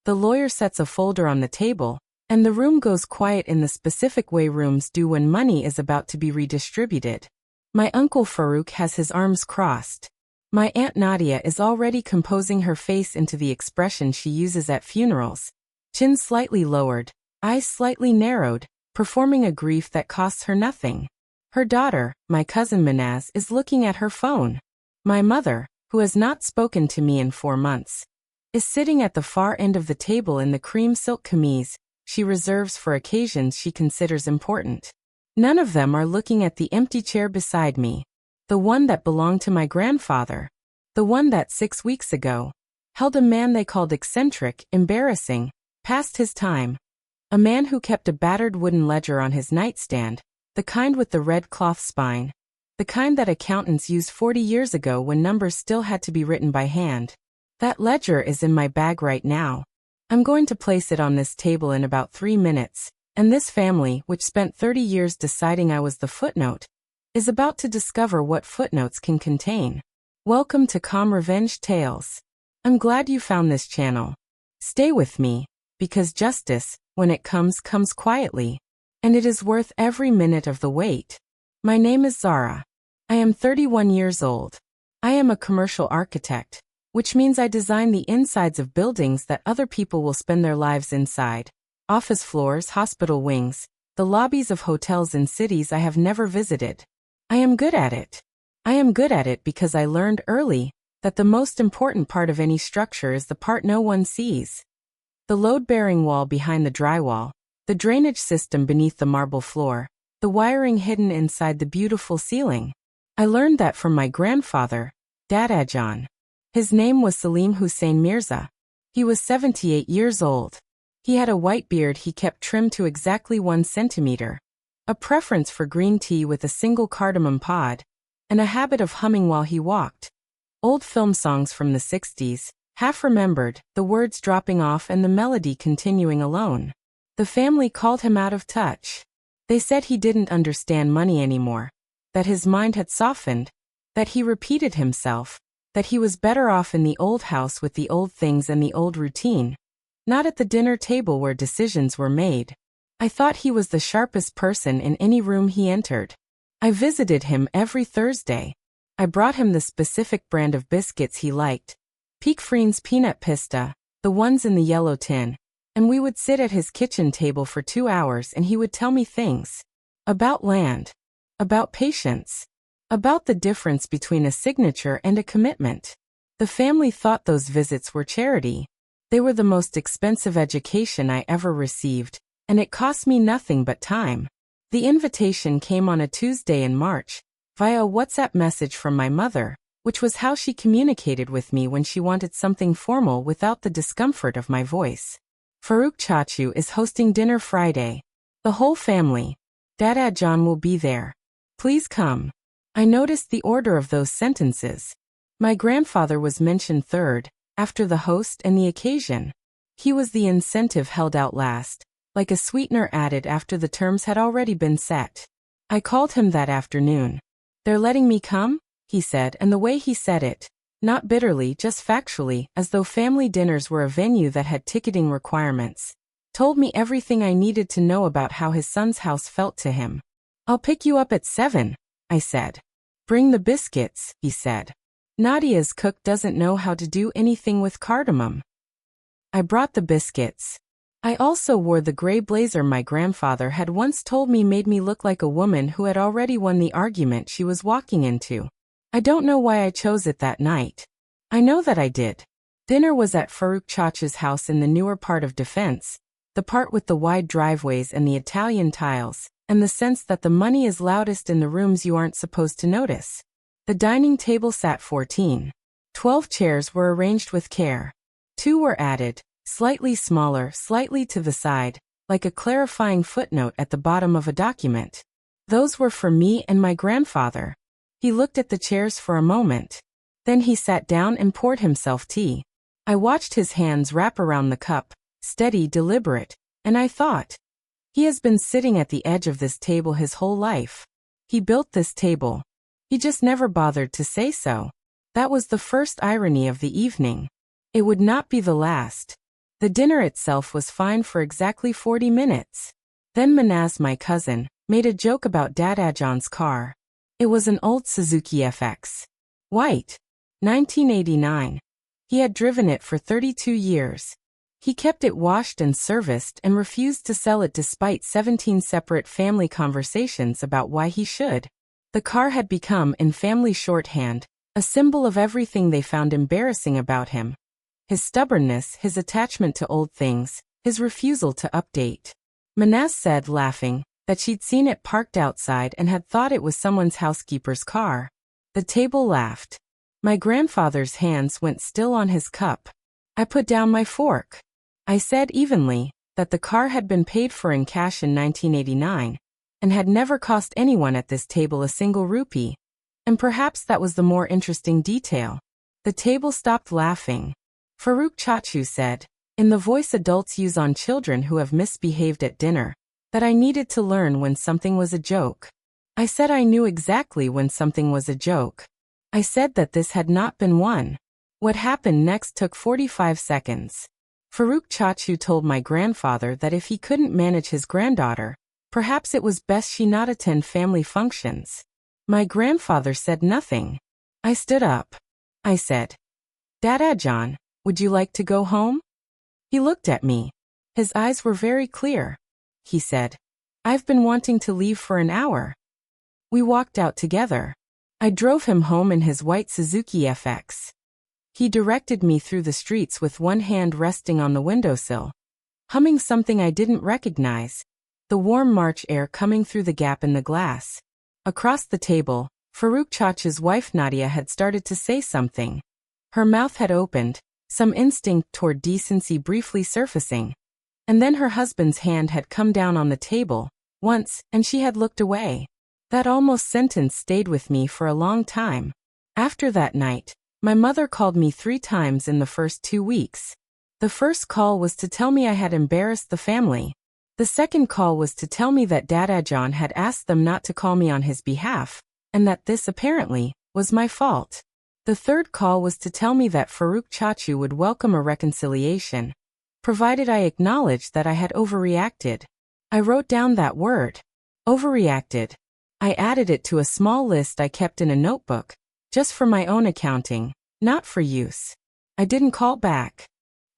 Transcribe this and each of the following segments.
The lawyer sets a folder on the table, and the room goes quiet in the specific way rooms do when money is about to be redistributed. My uncle Farouk has his arms crossed. My Aunt Nadia is already composing her face into the expression she uses at funerals. Chin slightly lowered, eyes slightly narrowed, performing a grief that costs her nothing. Her daughter, my cousin Minaz, is looking at her phone. My mother, who has not spoken to me in 4 months, is sitting at the far end of the table in the cream silk camise she reserves for occasions she considers important. None of them are looking at the empty chair beside me, the one that belonged to my grandfather, the one that 6 weeks ago held a man they called eccentric, embarrassing, past his time, a man who kept a battered wooden ledger on his nightstand, the kind with the red cloth spine, the kind that accountants used 40 years ago when numbers still had to be written by hand. That ledger is in my bag right now. I'm going to place it on this table in about 3 minutes, and this family, which spent 30 years deciding I was the footnote, is about to discover what footnotes can contain. Welcome to Calm Revenge Tales. I'm glad you found this channel. Stay with me, because justice, when it comes quietly, and it is worth every minute of the wait. My name is Zara. I am 31 years old. I am a commercial architect, which means I design the insides of buildings that other people will spend their lives inside. Office floors, hospital wings, the lobbies of hotels in cities I have never visited. I am good at it. I am good at it because I learned early that the most important part of any structure is the part no one sees. The load-bearing wall behind the drywall, the drainage system beneath the marble floor, the wiring hidden inside the beautiful ceiling. I learned that from my grandfather, Dada John. His name was Salim Hussein Mirza. He was 78 years old. He had a white beard he kept trimmed to exactly 1 centimeter, a preference for green tea with a single cardamom pod, and a habit of humming while he walked. Old film songs from the 60s, half remembered, the words dropping off and the melody continuing alone. The family called him out of touch. They said he didn't understand money anymore, that his mind had softened, that he repeated himself, that he was better off in the old house with the old things and the old routine, not at the dinner table where decisions were made. I thought he was the sharpest person in any room he entered. I visited him every Thursday. I brought him the specific brand of biscuits he liked, Peak Friend's peanut pista, the ones in the yellow tin, and we would sit at his kitchen table for 2 hours and he would tell me things about land, about patience, about the difference between a signature and a commitment. The family thought those visits were charity. They were the most expensive education I ever received, and it cost me nothing but time. The invitation came on a Tuesday in March, via a WhatsApp message from my mother, which was how she communicated with me when she wanted something formal without the discomfort of my voice. Farouk Chachu is hosting dinner Friday. The whole family. Dada John will be there. Please come. I noticed the order of those sentences. My grandfather was mentioned third, after the host and the occasion. He was the incentive held out last, like a sweetener added after the terms had already been set. I called him that afternoon. They're letting me come? He said, and the way he said it, not bitterly, just factually, as though family dinners were a venue that had ticketing requirements, told me everything I needed to know about how his son's house felt to him. I'll pick you up at 7. I said. Bring the biscuits, he said. Nadia's cook doesn't know how to do anything with cardamom. I brought the biscuits. I also wore the gray blazer my grandfather had once told me made me look like a woman who had already won the argument she was walking into. I don't know why I chose it that night. I know that I did. Dinner was at Farouk Chacha's house in the newer part of Defense, the part with the wide driveways and the Italian tiles, and the sense that the money is loudest in the rooms you aren't supposed to notice. The dining table sat 14. 12 chairs were arranged with care. 2 were added, slightly smaller, slightly to the side, like a clarifying footnote at the bottom of a document. Those were for me and my grandfather. He looked at the chairs for a moment. Then he sat down and poured himself tea. I watched his hands wrap around the cup, steady, deliberate, and I thought, he has been sitting at the edge of this table his whole life. He built this table. He just never bothered to say so. That was the first irony of the evening. It would not be the last. The dinner itself was fine for exactly 40 minutes. Then Manaz, my cousin, made a joke about Dadajon's car. It was an old Suzuki FX. White. 1989. He had driven it for 32 years. He kept it washed and serviced and refused to sell it despite 17 separate family conversations about why he should. The car had become, in family shorthand, a symbol of everything they found embarrassing about him. His stubbornness, his attachment to old things, his refusal to update. Manaz said, laughing, that she'd seen it parked outside and had thought it was someone's housekeeper's car. The table laughed. My grandfather's hands went still on his cup. I put down my fork. I said evenly that the car had been paid for in cash in 1989 and had never cost anyone at this table a single rupee. And perhaps that was the more interesting detail. The table stopped laughing. Farooq Chachu said, in the voice adults use on children who have misbehaved at dinner, that I needed to learn when something was a joke. I said I knew exactly when something was a joke. I said that this had not been one. What happened next took 45 seconds. Farooq Chachu told my grandfather that if he couldn't manage his granddaughter, perhaps it was best she not attend family functions. My grandfather said nothing. I stood up. I said, Dadajon, would you like to go home? He looked at me. His eyes were very clear. He said, I've been wanting to leave for an hour. We walked out together. I drove him home in his white Suzuki FX. He directed me through the streets with one hand resting on the windowsill, humming something I didn't recognize, the warm March air coming through the gap in the glass. Across the table, Farooq Chachu's wife Nadia had started to say something. Her mouth had opened, some instinct toward decency briefly surfacing. And then her husband's hand had come down on the table, once, and she had looked away. That almost sentence stayed with me for a long time. After that night, my mother called me 3 times in the first 2 weeks. The first call was to tell me I had embarrassed the family. The second call was to tell me that Dadajon had asked them not to call me on his behalf, and that this, apparently, was my fault. The third call was to tell me that Farooq Chachu would welcome a reconciliation, provided I acknowledged that I had overreacted. I wrote down that word. Overreacted. I added it to a small list I kept in a notebook, just for my own accounting, not for use. I didn't call back.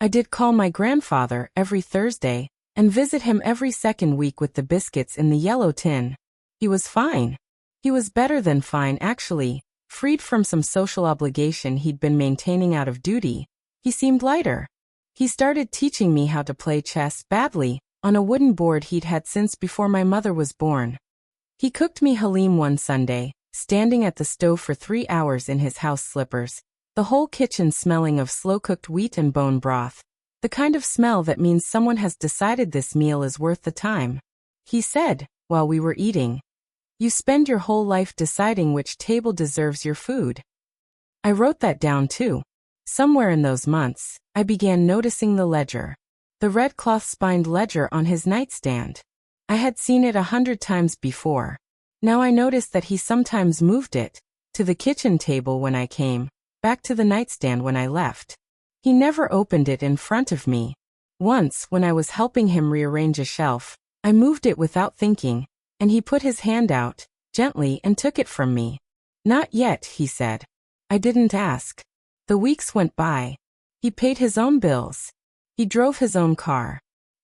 I did call my grandfather every Thursday, and visit him every second week with the biscuits in the yellow tin. He was fine. He was better than fine, actually. Freed from some social obligation he'd been maintaining out of duty, he seemed lighter. He started teaching me how to play chess badly, on a wooden board he'd had since before my mother was born. He cooked me halim one Sunday, standing at the stove for 3 hours in his house slippers, the whole kitchen smelling of slow-cooked wheat and bone broth, the kind of smell that means someone has decided this meal is worth the time. He said, while we were eating, you spend your whole life deciding which table deserves your food. I wrote that down too. Somewhere in those months, I began noticing the ledger. The red cloth-spined ledger on his nightstand. I had seen it 100 times before. Now I noticed that he sometimes moved it, to the kitchen table when I came, back to the nightstand when I left. He never opened it in front of me. Once, when I was helping him rearrange a shelf, I moved it without thinking, and he put his hand out, gently, and took it from me. Not yet, he said. I didn't ask. The weeks went by. He paid his own bills. He drove his own car.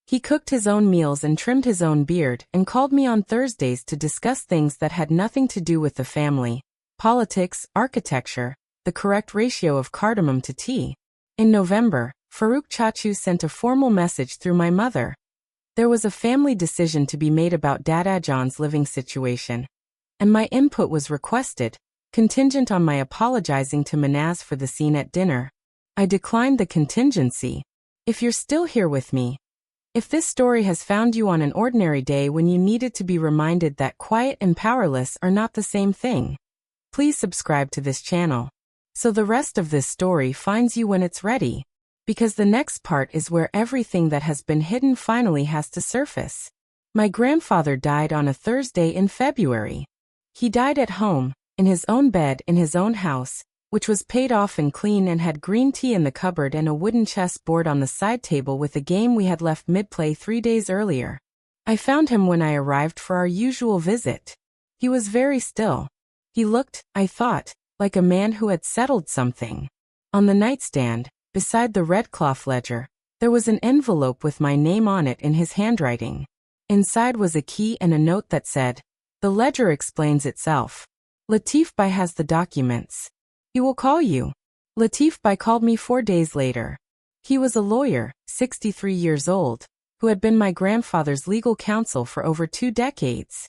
He cooked his own meals and trimmed his own beard and called me on Thursdays to discuss things that had nothing to do with the family, politics, architecture, the correct ratio of cardamom to tea. In November, Farooq Chachu sent a formal message through my mother. There was a family decision to be made about Dadajon's living situation, and my input was requested, contingent on my apologizing to Manaz for the scene at dinner. I declined the contingency. If you're still here with me, if this story has found you on an ordinary day when you needed to be reminded that quiet and powerless are not the same thing, please subscribe to this channel, so the rest of this story finds you when it's ready. Because the next part is where everything that has been hidden finally has to surface. My grandfather died on a Thursday in February. He died at home, in his own bed in his own house, which was paid off and clean and had green tea in the cupboard and a wooden chess board on the side table with a game we had left mid-play 3 days earlier. I found him when I arrived for our usual visit. He was very still. He looked, I thought, like a man who had settled something. On the nightstand, beside the red cloth ledger, there was an envelope with my name on it in his handwriting. Inside was a key and a note that said, "The ledger explains itself. Latif Bhai has the documents. He will call you." Latif Bhai called me 4 days later. He was a lawyer, 63 years old, who had been my grandfather's legal counsel for over 2 decades.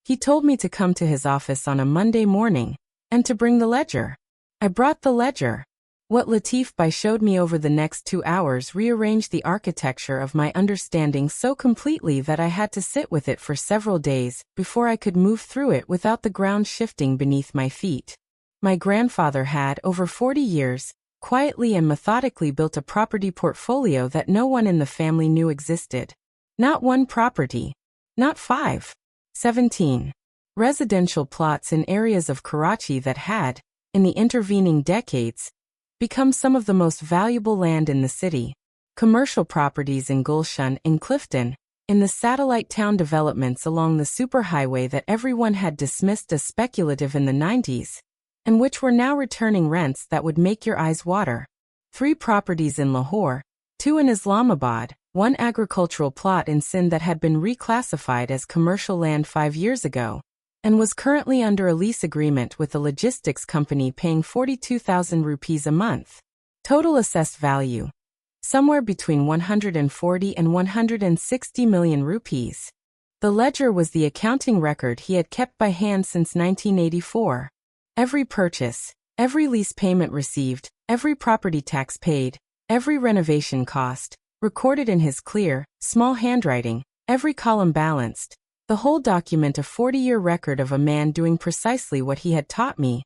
He told me to come to his office on a Monday morning, and to bring the ledger. I brought the ledger. What Latif Bhai showed me over the next 2 hours rearranged the architecture of my understanding so completely that I had to sit with it for several days before I could move through it without the ground shifting beneath my feet. My grandfather had, over 40 years, quietly and methodically built a property portfolio that no one in the family knew existed. Not one property. Not 5. 17. Residential plots in areas of Karachi that had, in the intervening decades, become some of the most valuable land in the city. Commercial properties in Gulshan, in Clifton, in the satellite town developments along the superhighway that everyone had dismissed as speculative in the 90s, and which were now returning rents that would make your eyes water. 3 properties in Lahore, 2 in Islamabad, 1 agricultural plot in Sindh that had been reclassified as commercial land 5 years ago, and was currently under a lease agreement with a logistics company paying 42,000 rupees a month. Total assessed value, somewhere between 140 and 160 million rupees. The ledger was the accounting record he had kept by hand since 1984. Every purchase, every lease payment received, every property tax paid, every renovation cost, recorded in his clear, small handwriting, every column balanced, the whole document a 40-year record of a man doing precisely what he had taught me.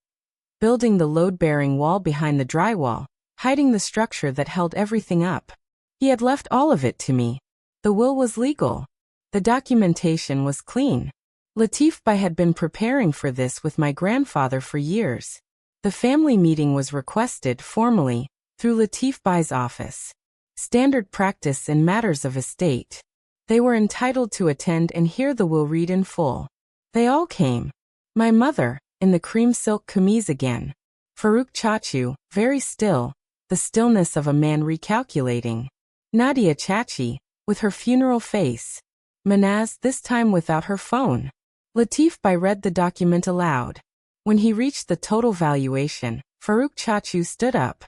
Building the load-bearing wall behind the drywall, hiding the structure that held everything up. He had left all of it to me. The will was legal. The documentation was clean. Latif Bhai had been preparing for this with my grandfather for years. The family meeting was requested formally through Latif Bhai's office. Standard practice in matters of estate. They were entitled to attend and hear the will read in full. They all came. My mother, in the cream silk camise again. Farooq Chachu, very still, the stillness of a man recalculating. Nadia Chachi, with her funeral face. Manaz, this time without her phone. Latif Bhai read the document aloud. When he reached the total valuation, Farooq Chachu stood up.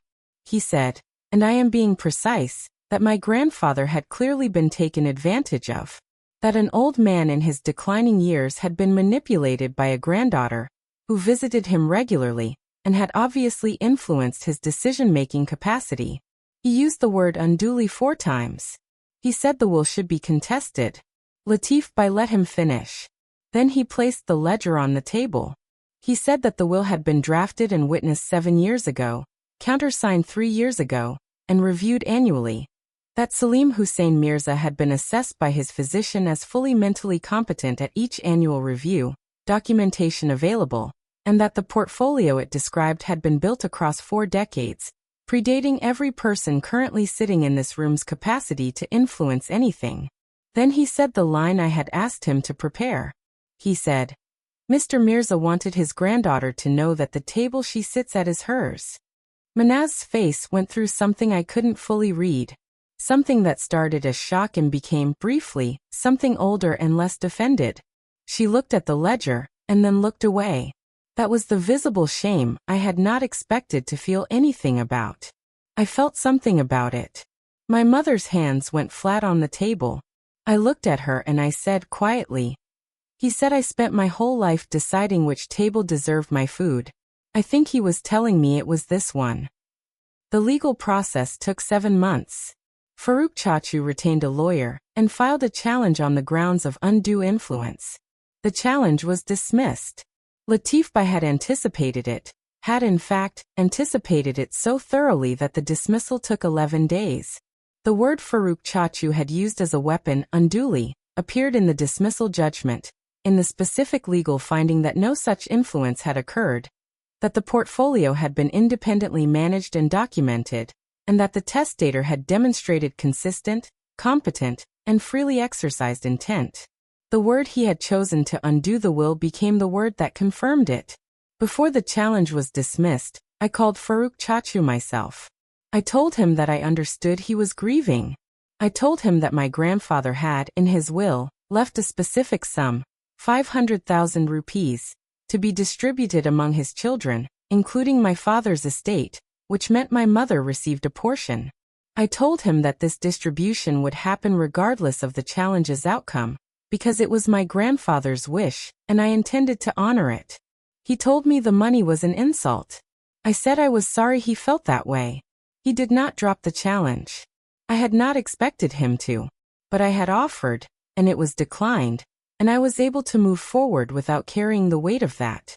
He said, and I am being precise, that my grandfather had clearly been taken advantage of. That an old man in his declining years had been manipulated by a granddaughter, who visited him regularly, and had obviously influenced his decision-making capacity. He used the word unduly 4 times. He said the will should be contested. Latif Bhai let him finish. Then he placed the ledger on the table. He said that the will had been drafted and witnessed 7 years ago, countersigned 3 years ago, and reviewed annually. That Salim Hussain Mirza had been assessed by his physician as fully mentally competent at each annual review, documentation available, and that the portfolio it described had been built across 4 decades, predating every person currently sitting in this room's capacity to influence anything. Then he said the line I had asked him to prepare. He said, Mr. Mirza wanted his granddaughter to know that the table she sits at is hers. Manaz's face went through something I couldn't fully read. Something that started as shock and became, briefly, something older and less defended. She looked at the ledger, and then looked away. That was the visible shame I had not expected to feel anything about. I felt something about it. My mother's hands went flat on the table. I looked at her and I said quietly, he said I spent my whole life deciding which table deserved my food. I think he was telling me it was this one. The legal process took 7 months. Farooq Chachu retained a lawyer and filed a challenge on the grounds of undue influence. The challenge was dismissed. Latif Bhai had anticipated it, had in fact anticipated it so thoroughly that the dismissal took 11 days. The word Farooq Chachu had used as a weapon, unduly, appeared in the dismissal judgment, in the specific legal finding that no such influence had occurred. that the portfolio had been independently managed and documented, and that the testator had demonstrated consistent, competent, and freely exercised intent. The word he had chosen to undo the will became the word that confirmed it. Before the challenge was dismissed, I called Farouk Chachu myself. I told him that I understood he was grieving. I told him that my grandfather had, in his will, left a specific sum, 500,000 rupees, to be distributed among his children, including my father's estate, which meant my mother received a portion. I told him that this distribution would happen regardless of the challenge's outcome, because it was my grandfather's wish, and I intended to honor it. He told me the money was an insult. I said I was sorry he felt that way. He did not drop the challenge. I had not expected him to, but I had offered, and it was declined, and I was able to move forward without carrying the weight of that.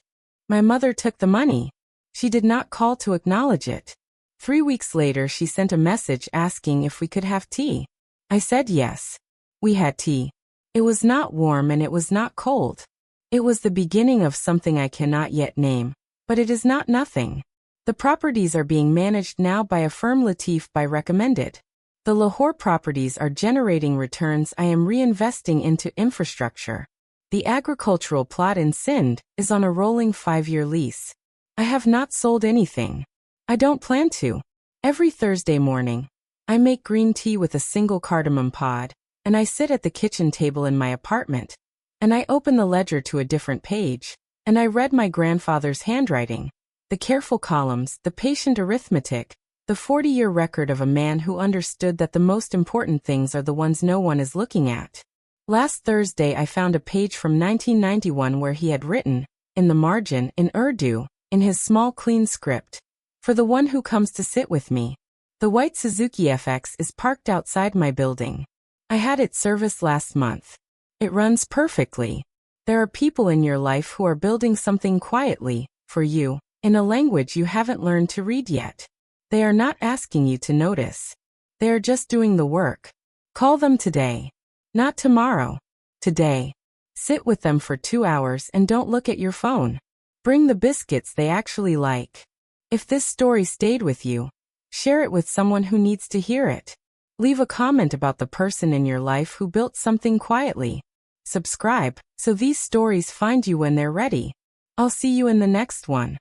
My mother took the money. She did not call to acknowledge it. 3 weeks later, she sent a message asking if we could have tea. I said yes. We had tea. It was not warm and it was not cold. It was the beginning of something I cannot yet name, but it is not nothing. The properties are being managed now by a firm Latif by recommended. The Lahore properties are generating returns I am reinvesting into infrastructure. The agricultural plot in Sindh is on a rolling 5-year lease. I have not sold anything. I don't plan to. Every Thursday morning, I make green tea with a single cardamom pod, and I sit at the kitchen table in my apartment, and I open the ledger to a different page, and I read my grandfather's handwriting, the careful columns, the patient arithmetic, the 40-year record of a man who understood that the most important things are the ones no one is looking at. Last Thursday I found a page from 1991 where he had written, in the margin, in Urdu, in his small clean script, "For the one who comes to sit with me." The white Suzuki FX is parked outside my building. I had it serviced last month. It runs perfectly. There are people in your life who are building something quietly, for you, in a language you haven't learned to read yet. They are not asking you to notice. They are just doing the work. Call them today. Not tomorrow. Today. Sit with them for 2 hours and don't look at your phone. Bring the biscuits they actually like. If this story stayed with you, share it with someone who needs to hear it. Leave a comment about the person in your life who built something quietly. Subscribe, so these stories find you when they're ready. I'll see you in the next one.